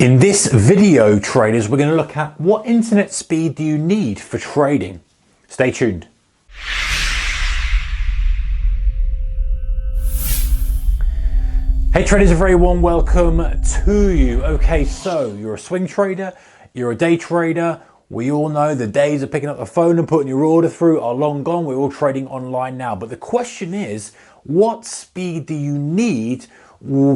In this video, traders, we're going to look at what internet speed do you need for trading. Stay tuned. Hey traders, a very warm welcome to you. Okay, so you're a swing trader, you're a day trader. We all know the days of picking up the phone and putting your order through are long gone. We're all trading online now. But the question is, what speed do you need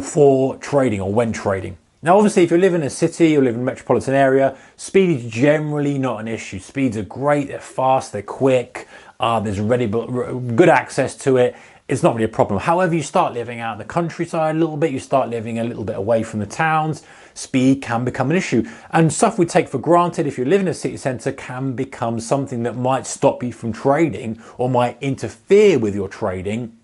for trading or when trading? Now, obviously, if you live in a city, you live in a metropolitan area, speed is generally not an issue. Speeds are great, they're fast, they're quick, there's good access to it. It's not really a problem. However, you start living out in the countryside a little bit, you start living a little bit away from the towns, speed can become an issue. And stuff we take for granted if you live in a city centre can become something that might stop you from trading or might interfere with your trading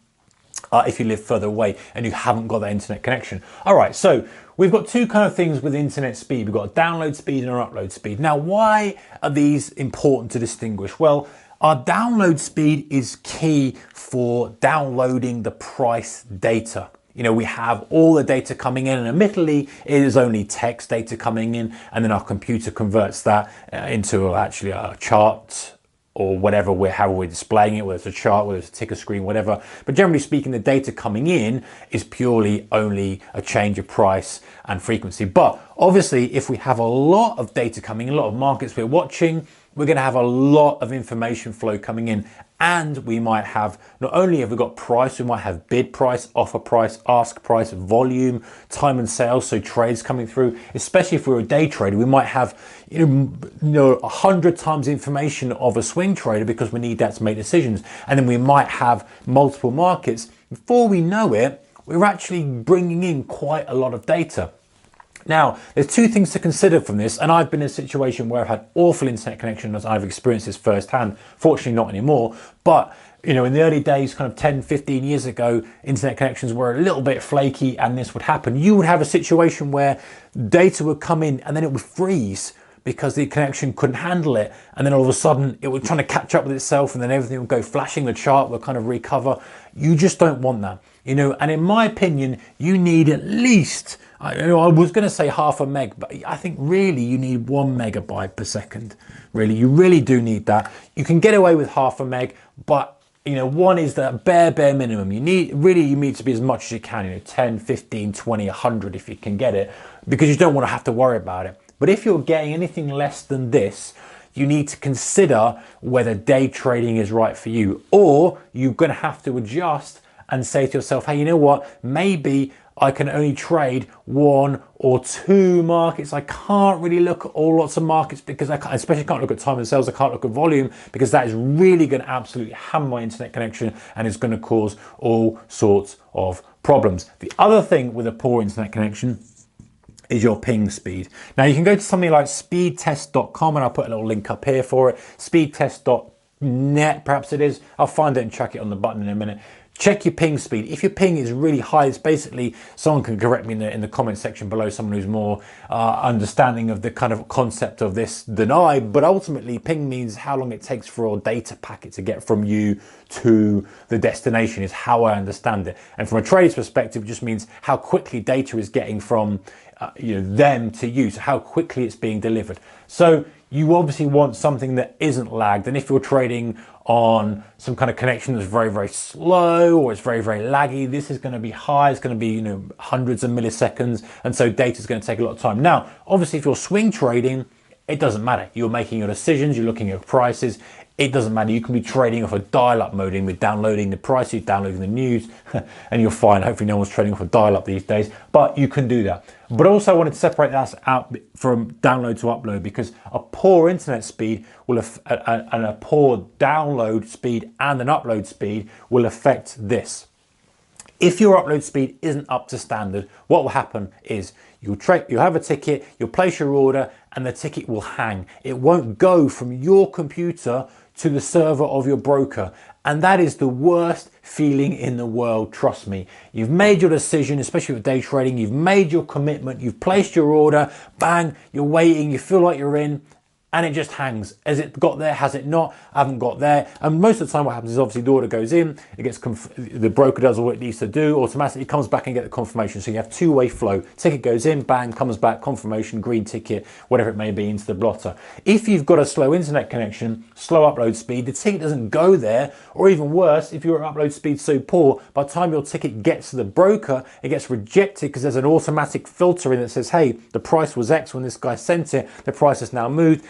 if you live further away and you haven't got that internet connection. All right, so we've got two kind of things with internet speed. We've got a download speed and an upload speed. Now, why are these important to distinguish? Well, our download speed is key for downloading the price data. You know, we have all the data coming in, and admittedly, it is only text data coming in, and then our computer converts that into actually a chart or whatever how we're displaying it, whether it's a chart, whether it's a ticker screen, whatever. But generally speaking, the data coming in is purely only a change of price and frequency. But obviously, if we have a lot of data coming in, a lot of markets we're watching, we're going to have a lot of information flow coming in. And we might have, not only have we got price, we might have bid price, offer price, ask price, volume, time and sales, so trades coming through. Especially if we're a day trader, we might have 100 times information of a swing trader because we need that to make decisions. And then we might have multiple markets. Before we know it, we're actually bringing in quite a lot of data. Now, there's two things to consider from this, and I've been in a situation where I've had awful internet connection as I've experienced this firsthand. Fortunately, not anymore, but you know, in the early days, kind of 10, 15 years ago, internet connections were a little bit flaky and this would happen. You would have a situation where data would come in and then it would freeze because the connection couldn't handle it. And then all of a sudden it was trying to catch up with itself and then everything would go flashing, the chart would kind of recover. You just don't want that, you know, and in my opinion, you need at least, I was going to say half a meg, but I think really you need 1 megabyte per second. Really, you really do need that. You can get away with half a meg, but you know, one is the bare minimum. You need to be as much as you can, you know, 10, 15, 20, 100 if you can get it, because you don't want to have to worry about it. But if you're getting anything less than this, you need to consider whether day trading is right for you, or you're going to have to adjust and say to yourself, hey, you know what, maybe I can only trade 1 or 2 markets. I can't really look at lots of markets because I especially can't look at time and sales. I can't look at volume because that is really going to absolutely hammer my internet connection and is going to cause all sorts of problems. The other thing with a poor internet connection is your ping speed. Now you can go to something like speedtest.com, and I'll put a little link up here for it. Speedtest.net, perhaps it is. I'll find it and chuck it on the button in a minute. Check your ping speed. If your ping is really high, it's basically, someone can correct me in the comment section below, someone who's more understanding of the kind of concept of this than I, but ultimately ping means how long it takes for a data packet to get from you to the destination, is how I understand it. And from a trader's perspective, it just means how quickly data is getting from them to you, so how quickly it's being delivered. So you obviously want something that isn't lagged, and if you're trading on some kind of connection that's very slow or it's very laggy, this is going to be high. It's going to be hundreds of milliseconds, and so data is going to take a lot of time. Now obviously if you're swing trading, it doesn't matter. You're making your decisions, you're looking at prices. It doesn't matter. You can be trading off a dial-up mode, and with downloading the prices, downloading the news, and you're fine. Hopefully no one's trading off a dial-up these days, but you can do that. But also I wanted to separate that out from download to upload, because a poor internet speed and a poor download speed and an upload speed will affect this. If your upload speed isn't up to standard, what will happen is you'll have a ticket, you'll place your order, and the ticket will hang. It won't go from your computer to the server of your broker. And that is the worst feeling in the world, trust me. You've made your decision, especially with day trading, you've made your commitment, you've placed your order, bang, you're waiting, you feel like you're in, and it just hangs. Has it got there? Has it not? I haven't got there. And most of the time what happens is obviously the order goes in, it gets the broker does what it needs to do, automatically comes back and get the confirmation. So you have two-way flow. Ticket goes in, bang, comes back, confirmation, green ticket, whatever it may be, into the blotter. If you've got a slow internet connection, slow upload speed, the ticket doesn't go there, or even worse, if your upload speed's so poor, by the time your ticket gets to the broker, it gets rejected because there's an automatic filter in that says, hey, the price was X when this guy sent it, the price has now moved,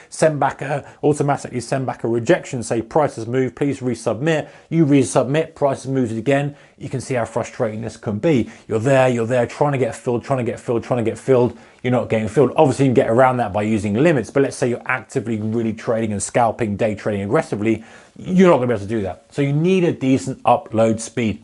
automatically send back a rejection, say price has moved, please resubmit. You resubmit, price has moved again. You can see how frustrating this can be. You're there, trying to get filled, you're not getting filled. Obviously you can get around that by using limits, but let's say you're actively really trading and scalping, day trading aggressively, you're not gonna be able to do that. So you need a decent upload speed.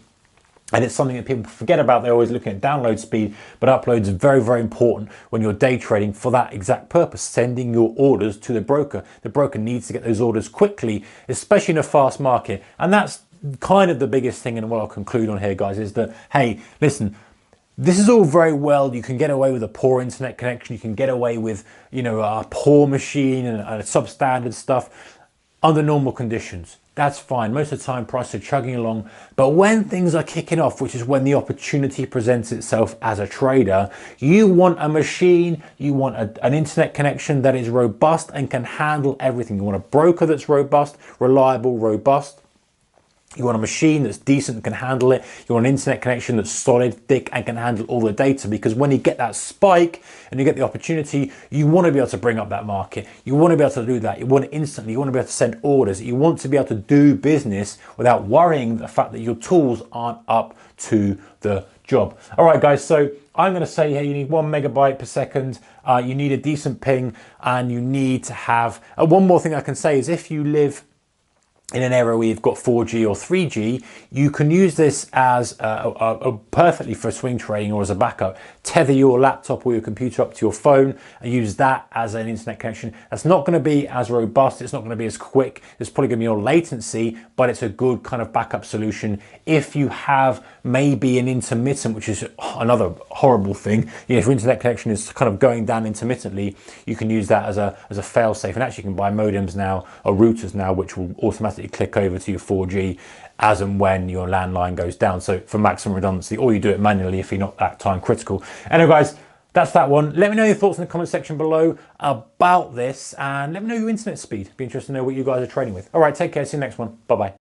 And it's something that people forget about. They're always looking at download speed, but upload is very, very important when you're day trading for that exact purpose, sending your orders to the broker. The broker needs to get those orders quickly, especially in a fast market. And that's kind of the biggest thing, and what I'll conclude on here, guys, is that, hey, listen, this is all very well. You can get away with a poor internet connection. You can get away with, you know, a poor machine and substandard stuff under normal conditions. That's fine. Most of the time prices are chugging along. But when things are kicking off, which is when the opportunity presents itself as a trader, you want a machine, you want an internet connection that is robust and can handle everything. You want a broker that's robust, reliable, robust. You want a machine that's decent and can handle it. You want an internet connection that's solid, thick, and can handle all the data, because when you get that spike and you get the opportunity, you want to be able to bring up that market. You want to be able to do that. You want it instantly. You want to be able to send orders. You want to be able to do business without worrying the fact that your tools aren't up to the job. All right, guys, so I'm going to say here you need 1 megabyte per second. You need a decent ping, and you need to have... one more thing I can say is if you live in an area where you've got 4G or 3G, you can use this as perfectly for swing trading or as a backup. Tether your laptop or your computer up to your phone and use that as an internet connection. That's not going to be as robust, it's not going to be as quick, there's probably going to be more latency, but it's a good kind of backup solution. If you have maybe an intermittent, which is another horrible thing, you know, if your internet connection is kind of going down intermittently, you can use that as a fail-safe. And actually you can buy modems now or routers now which will automatically click over to your 4G as and when your landline goes down. So for maximum redundancy, or you do it manually if you're not that time critical. Anyway, guys, that's that one. Let me know your thoughts in the comment section below about this, and let me know your internet speed. Be interested to know what you guys are trading with. All right, take care. See you next one. Bye-bye.